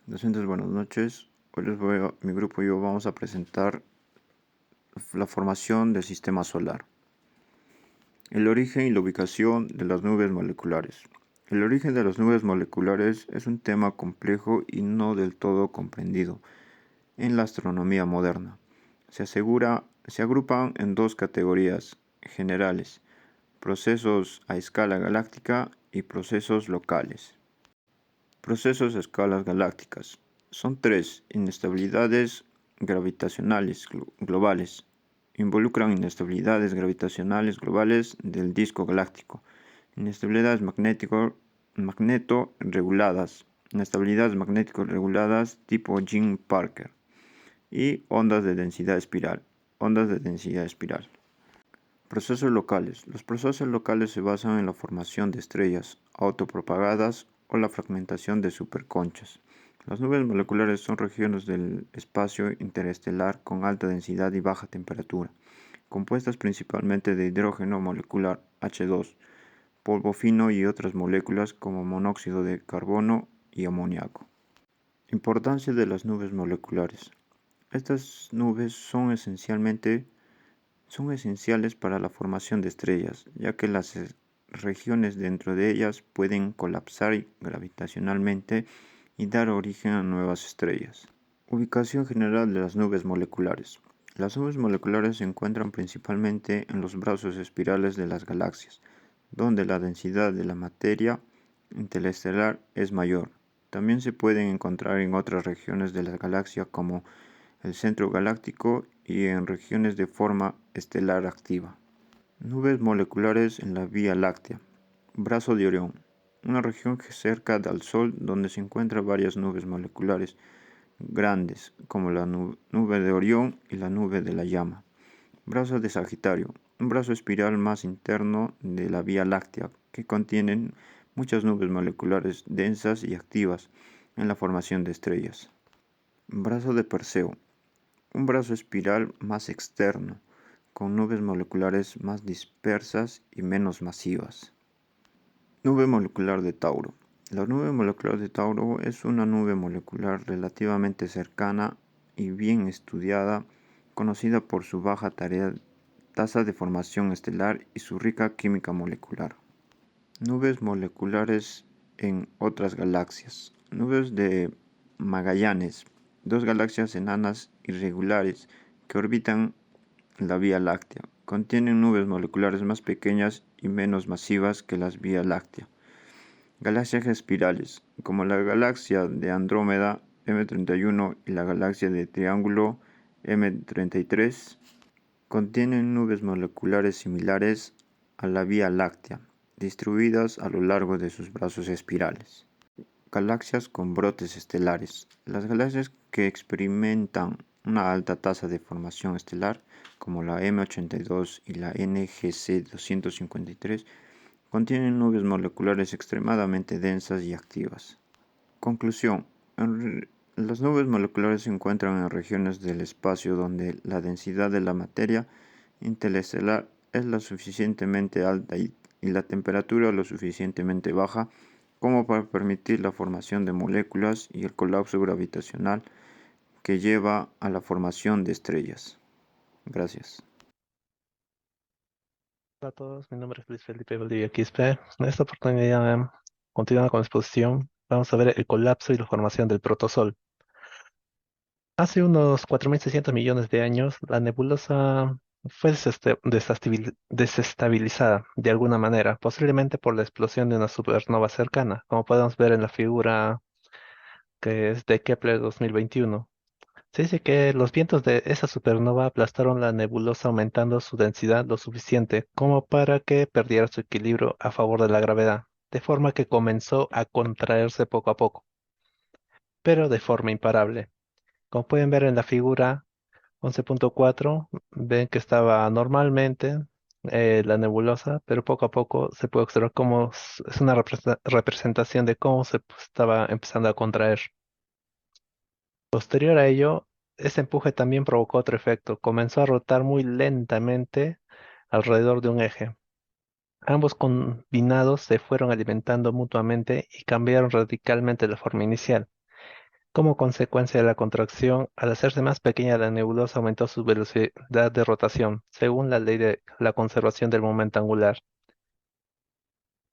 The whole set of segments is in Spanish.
Docentes, buenas noches. Hoy mi grupo y yo vamos a presentar la formación del sistema solar. El origen y la ubicación de las nubes moleculares. El origen de las nubes moleculares es un tema complejo y no del todo comprendido en la astronomía moderna. Se agrupan en dos categorías generales: procesos a escala galáctica y procesos locales. Procesos a escalas galácticas. Son tres: inestabilidades gravitacionales globales. Involucran inestabilidades gravitacionales globales del disco galáctico, inestabilidades magneto-reguladas, inestabilidades magnético-reguladas tipo Jean-Parker y ondas de densidad espiral. Procesos locales. Los procesos locales se basan en la formación de estrellas autopropagadas o la fragmentación de superconchas. Las nubes moleculares son regiones del espacio interestelar con alta densidad y baja temperatura, compuestas principalmente de hidrógeno molecular H2, polvo fino y otras moléculas como monóxido de carbono y amoníaco. Importancia de las nubes moleculares. Estas nubes son esenciales para la formación de estrellas, ya que las regiones dentro de ellas pueden colapsar gravitacionalmente y dar origen a nuevas estrellas. Ubicación general de las nubes moleculares. Las nubes moleculares se encuentran principalmente en los brazos espirales de las galaxias, donde la densidad de la materia interestelar es mayor. También se pueden encontrar en otras regiones de la galaxia como el centro galáctico y en regiones de forma estelar activa. Nubes moleculares en la Vía Láctea. Brazo de Orión. Una región cerca al Sol donde se encuentran varias nubes moleculares grandes, como la nube de Orión y la nube de la Llama. Brazo de Sagitario. Un brazo espiral más interno de la Vía Láctea que contienen muchas nubes moleculares densas y activas en la formación de estrellas. Brazo de Perseo. Un brazo espiral más externo, con nubes moleculares más dispersas y menos masivas. Nube molecular de Tauro. La nube molecular de Tauro es una nube molecular relativamente cercana y bien estudiada, conocida por su baja tasa de formación estelar y su rica química molecular. Nubes moleculares en otras galaxias. Nubes de Magallanes, dos galaxias enanas irregulares que orbitan la Vía Láctea. Contienen nubes moleculares más pequeñas y menos masivas que las Vía Láctea. Galaxias espirales, como la galaxia de Andrómeda M31 y la galaxia de Triángulo M33, contienen nubes moleculares similares a la Vía Láctea, distribuidas a lo largo de sus brazos espirales. Galaxias con brotes estelares. Las galaxias que experimentan una alta tasa de formación estelar, como la M82 y la NGC 253, contienen nubes moleculares extremadamente densas y activas. Conclusión. Las nubes moleculares se encuentran en regiones del espacio donde la densidad de la materia interestelar es lo suficientemente alta y la temperatura lo suficientemente baja como para permitir la formación de moléculas y el colapso gravitacional que lleva a la formación de estrellas. Gracias. Hola a todos, mi nombre es Luis Felipe Valdivia Quispe. En esta oportunidad, continuando con la exposición, vamos a ver el colapso y la formación del protosol. Hace unos 4.600 millones de años, la nebulosa fue desestabilizada de alguna manera, posiblemente por la explosión de una supernova cercana, como podemos ver en la figura que es de Kepler 2021. Se dice que los vientos de esa supernova aplastaron la nebulosa aumentando su densidad lo suficiente como para que perdiera su equilibrio a favor de la gravedad, de forma que comenzó a contraerse poco a poco, pero de forma imparable. Como pueden ver en la figura 11.4, ven que estaba normalmente la nebulosa, pero poco a poco se puede observar cómo es una representación de cómo se estaba empezando a contraer. Posterior a ello, ese empuje también provocó otro efecto. Comenzó a rotar muy lentamente alrededor de un eje. Ambos combinados se fueron alimentando mutuamente y cambiaron radicalmente la forma inicial. Como consecuencia de la contracción, al hacerse más pequeña la nebulosa aumentó su velocidad de rotación, según la ley de la conservación del momento angular.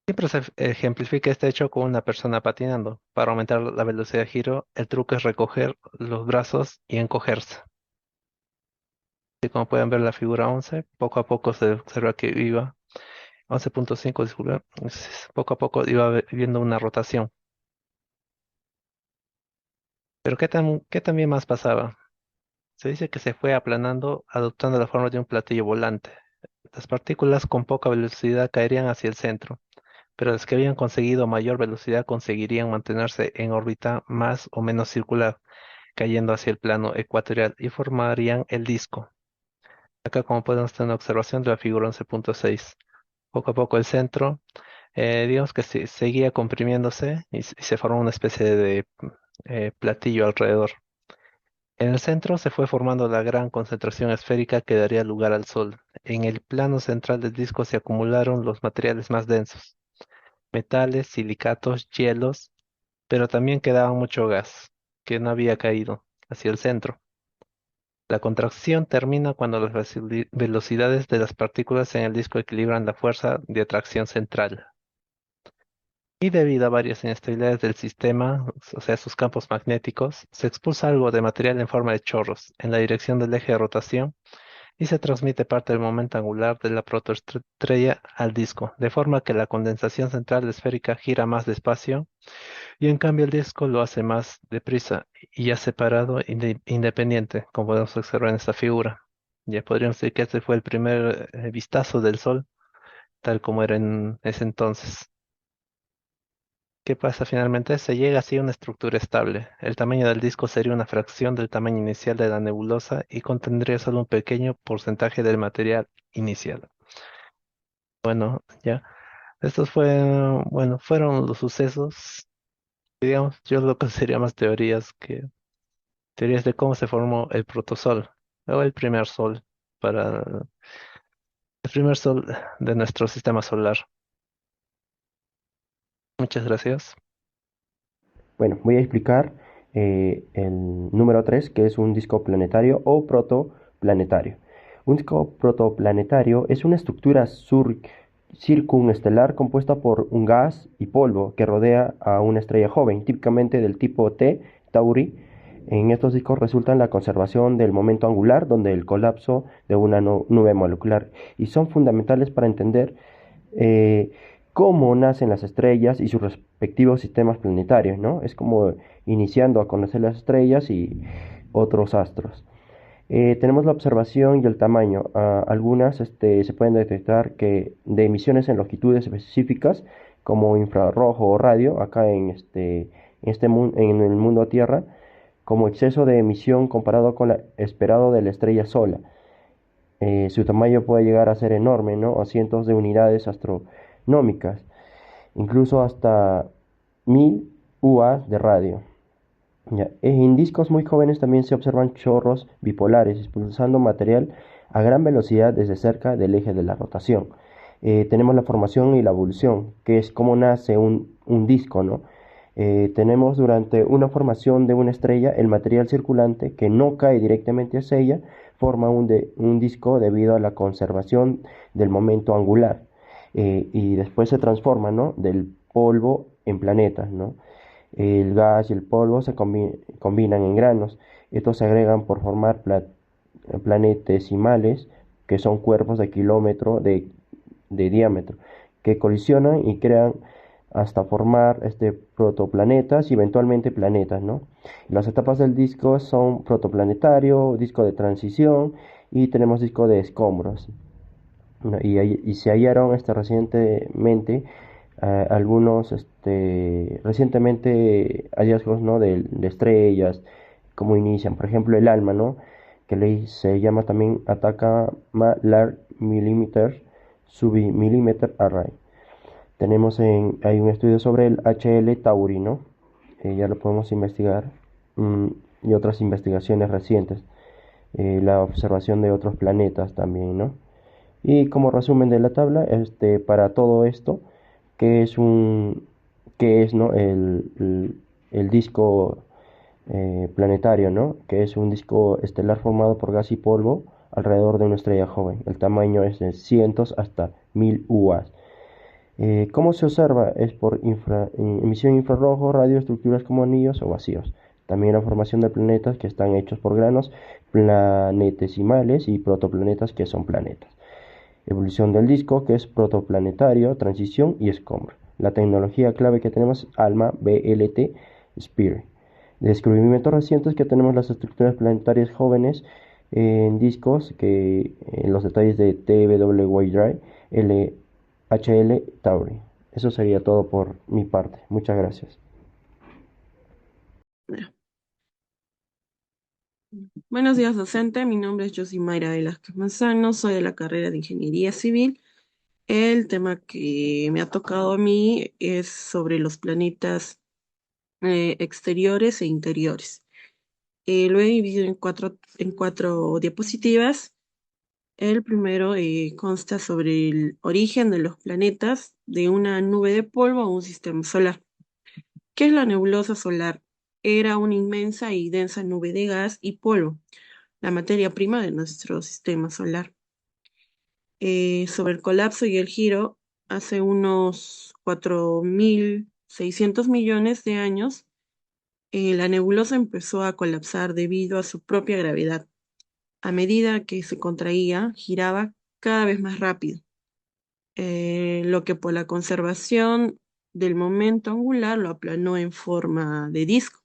Siempre se ejemplifica este hecho con una persona patinando. Para aumentar la velocidad de giro, el truco es recoger los brazos y encogerse. Y como pueden ver en la figura 11, poco a poco se observa que iba, 11.5, disculpen, poco a poco iba viendo una rotación. Pero ¿qué también más pasaba? Se dice que se fue aplanando, adoptando la forma de un platillo volante. Las partículas con poca velocidad caerían hacia el centro, pero las que habían conseguido mayor velocidad conseguirían mantenerse en órbita más o menos circular, cayendo hacia el plano ecuatorial y formarían el disco. Acá, como podemos tener una observación de la figura 11.6. Poco a poco el centro, digamos que seguía comprimiéndose y se formó una especie de platillo alrededor. En el centro se fue formando la gran concentración esférica que daría lugar al Sol. En el plano central del disco se acumularon los materiales más densos, metales, silicatos, hielos, pero también quedaba mucho gas, que no había caído hacia el centro. La contracción termina cuando las velocidades de las partículas en el disco equilibran la fuerza de atracción central. Y debido a varias inestabilidades del sistema, o sea, sus campos magnéticos, se expulsa algo de material en forma de chorros en la dirección del eje de rotación y se transmite parte del momento angular de la protoestrella al disco, de forma que la condensación central esférica gira más despacio y en cambio el disco lo hace más deprisa y ya separado independiente, como podemos observar en esta figura. Ya podríamos decir que este fue el primer vistazo del Sol, tal como era en ese entonces. ¿Qué pasa finalmente? Se llega así a una estructura estable. El tamaño del disco sería una fracción del tamaño inicial de la nebulosa y contendría solo un pequeño porcentaje del material inicial. Bueno, ya. Fueron los sucesos, digamos, yo lo consideraría más teorías que teorías de cómo se formó el protosol o el primer sol para el primer sol de nuestro sistema solar. Muchas gracias. Bueno, voy a explicar el número 3, que es un disco planetario o protoplanetario. Un disco protoplanetario es una estructura circunestelar compuesta por un gas y polvo que rodea a una estrella joven, típicamente del tipo T Tauri. En estos discos resulta la conservación del momento angular, donde el colapso de una nube molecular, y son fundamentales para entender eh, cómo nacen las estrellas y sus respectivos sistemas planetarios, ¿no? Es como iniciando a conocer las estrellas y otros astros. Tenemos la observación y el tamaño. Algunas se pueden detectar que de emisiones en longitudes específicas, como infrarrojo o radio, acá en el mundo Tierra, como exceso de emisión comparado con el esperado de la estrella sola. Su tamaño puede llegar a ser enorme, ¿no? A cientos de unidades astronómicas, incluso hasta 1000 UA de radio. Ya. En discos muy jóvenes también se observan chorros bipolares expulsando material a gran velocidad desde cerca del eje de la rotación. Tenemos la formación y la evolución, que es cómo nace un disco, ¿no? Tenemos durante una formación de una estrella el material circulante que no cae directamente hacia ella, forma un disco debido a la conservación del momento angular, y después se transforma, ¿no? Del polvo en planetas, ¿no? El gas y el polvo se combinan en granos. Estos se agregan por formar planetesimales, que son cuerpos de kilómetro de diámetro, que colisionan y crean hasta formar protoplanetas y eventualmente planetas, ¿no? Las etapas del disco son protoplanetario, disco de transición y tenemos disco de escombros, ¿no? Y se hallaron recientemente algunos recientemente hallazgos, ¿no? De estrellas, cómo inician, por ejemplo el ALMA, ¿no? Se llama también Atacama Large Millimeter Submillimeter Array. Hay un estudio sobre el HL Tauri, ¿no? Ya lo podemos investigar, mm, y otras investigaciones recientes, la observación de otros planetas también, ¿no? Y como resumen de la tabla, para todo esto, que es un, que es, ¿no? El disco planetario, ¿no? Que es un disco estelar formado por gas y polvo alrededor de una estrella joven. El tamaño es de cientos hasta 1000 UAs. ¿Cómo se observa? Es por emisión infrarrojo, radioestructuras como anillos o vacíos. También la formación de planetas que están hechos por granos planetesimales y protoplanetas que son planetas. Evolución del disco, que es protoplanetario, transición y escombro. La tecnología clave que tenemos es ALMA BLT Spire. Descubrimientos recientes que tenemos las estructuras planetarias jóvenes en discos, que en los detalles de TW Drive, LHL Tauri. Eso sería todo por mi parte. Muchas gracias. Buenos días, docente. Mi nombre es Josimayra Velázquez Manzano, soy de la carrera de Ingeniería Civil. El tema que me ha tocado a mí es sobre los planetas exteriores e interiores. Lo he dividido en cuatro diapositivas. El primero consta sobre el origen de los planetas de una nube de polvo a un sistema solar. ¿Qué es la nebulosa solar? Era una inmensa y densa nube de gas y polvo, la materia prima de nuestro sistema solar. Sobre el colapso y el giro, hace unos 4.600 millones de años, la nebulosa empezó a colapsar debido a su propia gravedad. A medida que se contraía, giraba cada vez más rápido, lo que por la conservación del momento angular lo aplanó en forma de disco.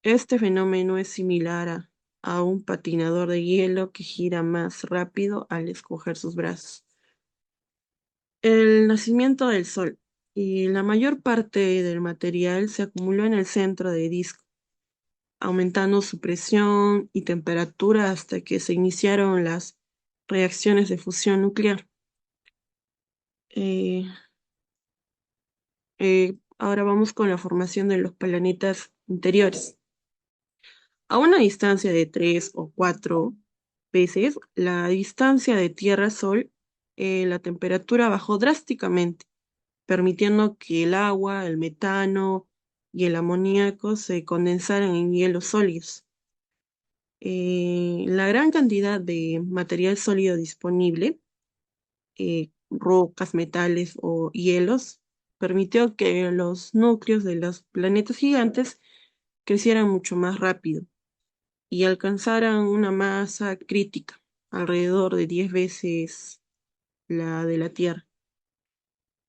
Este fenómeno es similar a un patinador de hielo que gira más rápido al escoger sus brazos. El nacimiento del Sol. Y la mayor parte del material se acumuló en el centro del disco, aumentando su presión y temperatura hasta que se iniciaron las reacciones de fusión nuclear. Eh, Ahora vamos con la formación de los planetas interiores. A una distancia de 3 o 4 veces la distancia de Tierra-Sol, la temperatura bajó drásticamente, permitiendo que el agua, el metano y el amoníaco se condensaran en hielos sólidos. La gran cantidad de material sólido disponible, rocas, metales o hielos, permitió que los núcleos de los planetas gigantes crecieran mucho más rápido y alcanzaran una masa crítica, alrededor de 10 veces la de la Tierra.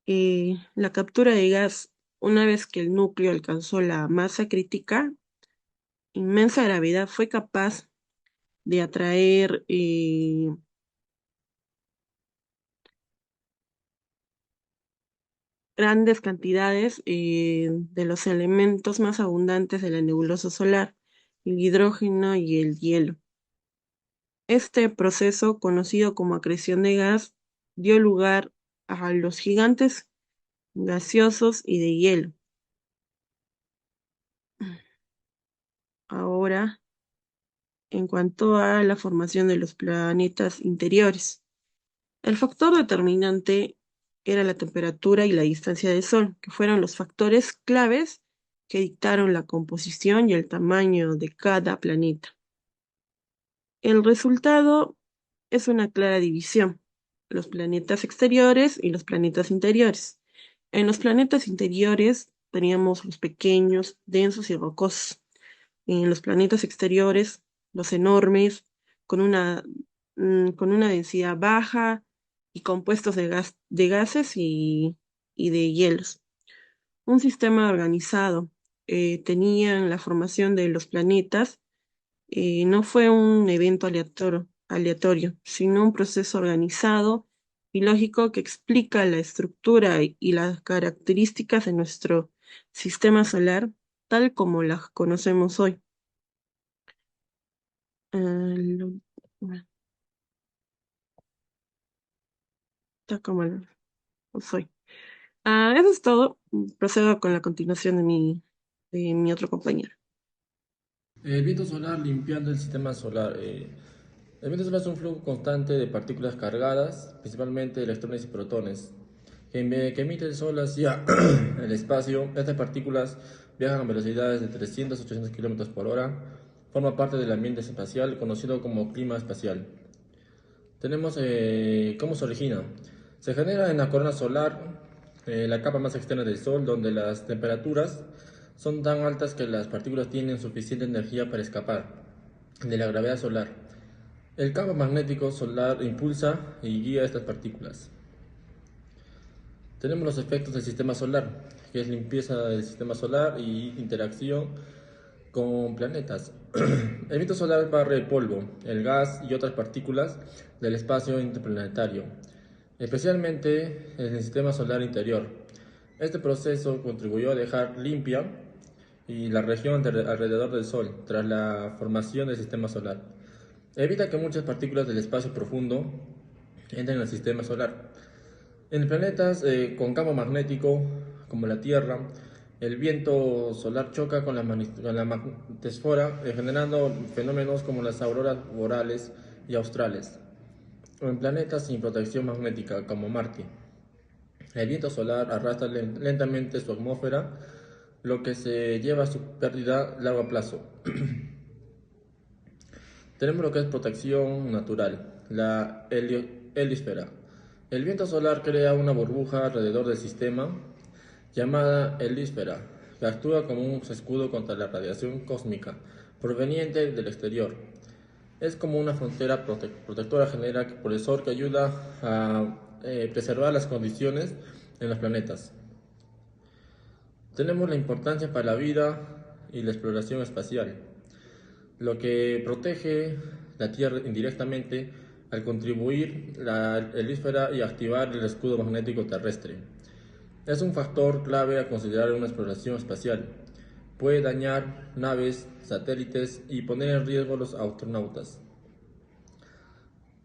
La captura de gas, una vez que el núcleo alcanzó la masa crítica, inmensa gravedad fue capaz de atraer grandes cantidades de los elementos más abundantes de la nebulosa solar, el hidrógeno y el hielo. Este proceso, conocido como acreción de gas, dio lugar a los gigantes gaseosos y de hielo. Ahora, en cuanto a la formación de los planetas interiores. El factor determinante era la temperatura y la distancia del Sol, que fueron los factores claves que dictaron la composición y el tamaño de cada planeta. El resultado es una clara división: los planetas exteriores y los planetas interiores. En los planetas interiores teníamos los pequeños, densos y rocosos. En los planetas exteriores, los enormes, con una densidad baja y compuestos de gases y de hielos. Un sistema organizado. Tenían la formación de los planetas. No fue un evento aleatorio, sino un proceso organizado y lógico que explica la estructura y las características de nuestro sistema solar tal como las conocemos hoy. Lo- bueno, Tal como lo soy. Eso es todo. Procedo con la continuación de mi otro compañero. El viento solar limpiando el sistema solar. El viento solar es un flujo constante de partículas cargadas, principalmente electrones y protones, que emite el Sol hacia el espacio. Estas partículas viajan a velocidades de 300 a 800 km por hora, forma parte del ambiente espacial conocido como clima espacial. Tenemos cómo se origina. Se genera en la corona solar, la capa más externa del Sol, donde las temperaturas son tan altas que las partículas tienen suficiente energía para escapar de la gravedad solar. El campo magnético solar impulsa y guía estas partículas. Tenemos los efectos del sistema solar, que es limpieza del sistema solar y interacción con planetas. El viento solar barre el polvo, el gas y otras partículas del espacio interplanetario, especialmente en el sistema solar interior. Este proceso contribuyó a dejar limpia y la región alrededor del Sol tras la formación del sistema solar. Evita que muchas partículas del espacio profundo entren al sistema solar. En planetas con campo magnético, como la Tierra, el viento solar choca con la magnetosfera, generando fenómenos como las auroras boreales y australes. O en planetas sin protección magnética, como Marte, el viento solar arrastra lentamente su atmósfera, lo que se lleva a su pérdida a largo plazo. Tenemos lo que es protección natural, la heliosfera. El viento solar crea una burbuja alrededor del sistema llamada heliosfera, que actúa como un escudo contra la radiación cósmica proveniente del exterior. Es como una frontera protectora general por el Sol que ayuda a preservar las condiciones en los planetas. Tenemos la importancia para la vida y la exploración espacial, lo que protege la Tierra indirectamente al contribuir la heliosfera y activar el escudo magnético terrestre. Es un factor clave a considerar en una exploración espacial. Puede dañar naves, satélites y poner en riesgo a los astronautas.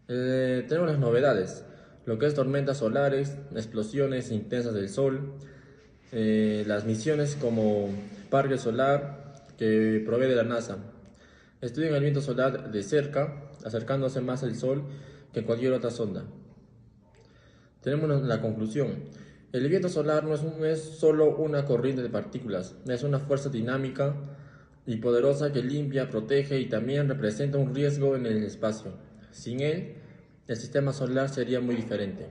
Tenemos las novedades, lo que es tormentas solares, explosiones intensas del Sol, las misiones como Parque Solar que provee de la NASA. Estudian el viento solar de cerca, acercándose más al Sol que cualquier otra sonda. Tenemos la conclusión. El viento solar no es solo una corriente de partículas, es una fuerza dinámica y poderosa que limpia, protege y también representa un riesgo en el espacio. Sin él, el sistema solar sería muy diferente.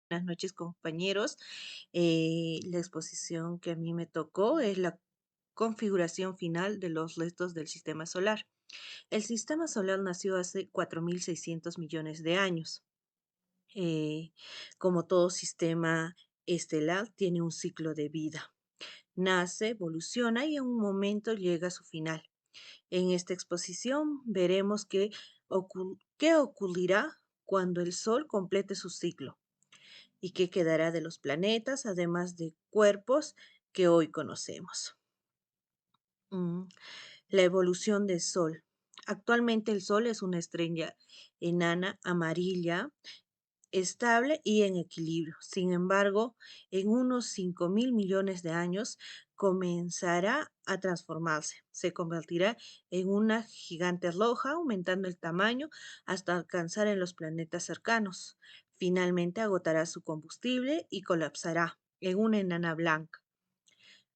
Buenas noches, compañeros. La exposición que a mí me tocó es la configuración final de los restos del sistema solar. El sistema solar nació hace 4.600 millones de años. Como todo sistema estelar, tiene un ciclo de vida. Nace, evoluciona y en un momento llega a su final. En esta exposición veremos qué ocurrirá cuando el Sol complete su ciclo y qué quedará de los planetas, además de cuerpos que hoy conocemos. La evolución del Sol. Actualmente el Sol es una estrella enana amarilla, estable y en equilibrio. Sin embargo, en unos 5.000 millones de años comenzará a transformarse. Se convertirá en una gigante roja, aumentando el tamaño hasta alcanzar en los planetas cercanos. Finalmente agotará su combustible y colapsará en una enana blanca,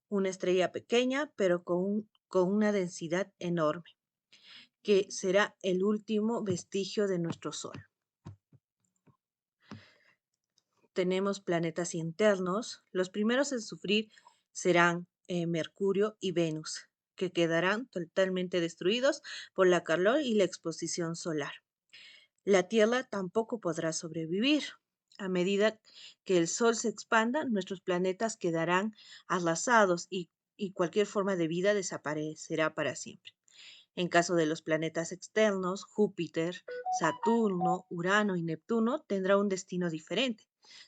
una estrella pequeña pero con una densidad enorme, que será el último vestigio de nuestro Sol. Tenemos planetas internos. Los primeros en sufrir serán Mercurio y Venus, que quedarán totalmente destruidos por la calor y la exposición solar. La Tierra tampoco podrá sobrevivir. A medida que el Sol se expanda, nuestros planetas quedarán arrasados y cualquier forma de vida desaparecerá para siempre. En caso de los planetas externos, Júpiter, Saturno, Urano y Neptuno tendrán un destino diferente.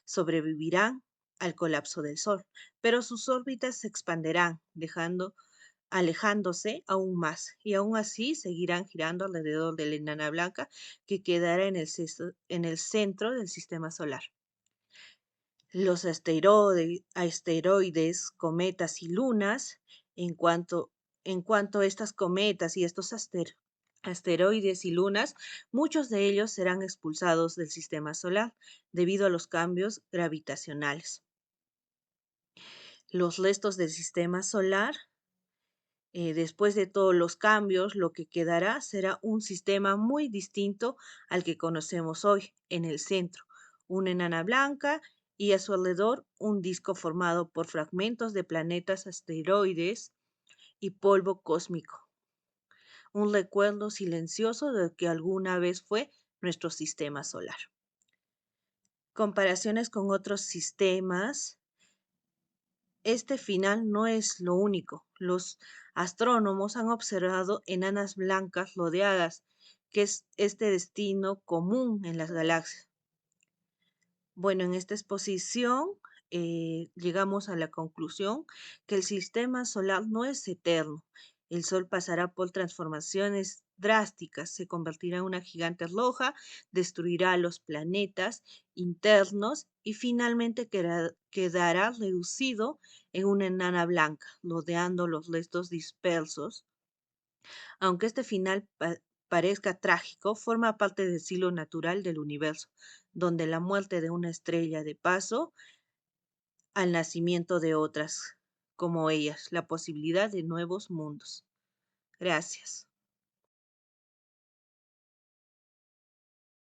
Sobrevivirán al colapso del Sol, pero sus órbitas se expanderán, alejándose aún más, y aún así seguirán girando alrededor de la enana blanca que quedará en el centro del sistema solar. Los asteroides, cometas y lunas, en cuanto a estas cometas y estos asteroides y lunas, muchos de ellos serán expulsados del sistema solar debido a los cambios gravitacionales. los restos del sistema solar. Después de todos los cambios, lo que quedará será un sistema muy distinto al que conocemos hoy. En el centro, una enana blanca y a su alrededor un disco formado por fragmentos de planetas, asteroides y polvo cósmico. Un recuerdo silencioso de lo que alguna vez fue nuestro sistema solar. Comparaciones con otros sistemas. Este final no es lo único. Los astrónomos han observado enanas blancas rodeadas, que es este destino común en las galaxias. Bueno, en esta exposición llegamos a la conclusión que el sistema solar no es eterno. El Sol pasará por transformaciones drásticas, se convertirá en una gigante roja, destruirá los planetas internos y finalmente quedará reducido en una enana blanca, rodeando los restos dispersos. Aunque este final parezca trágico, forma parte del ciclo natural del universo, donde la muerte de una estrella de paso al nacimiento de otras como ellas, la posibilidad de nuevos mundos. Gracias.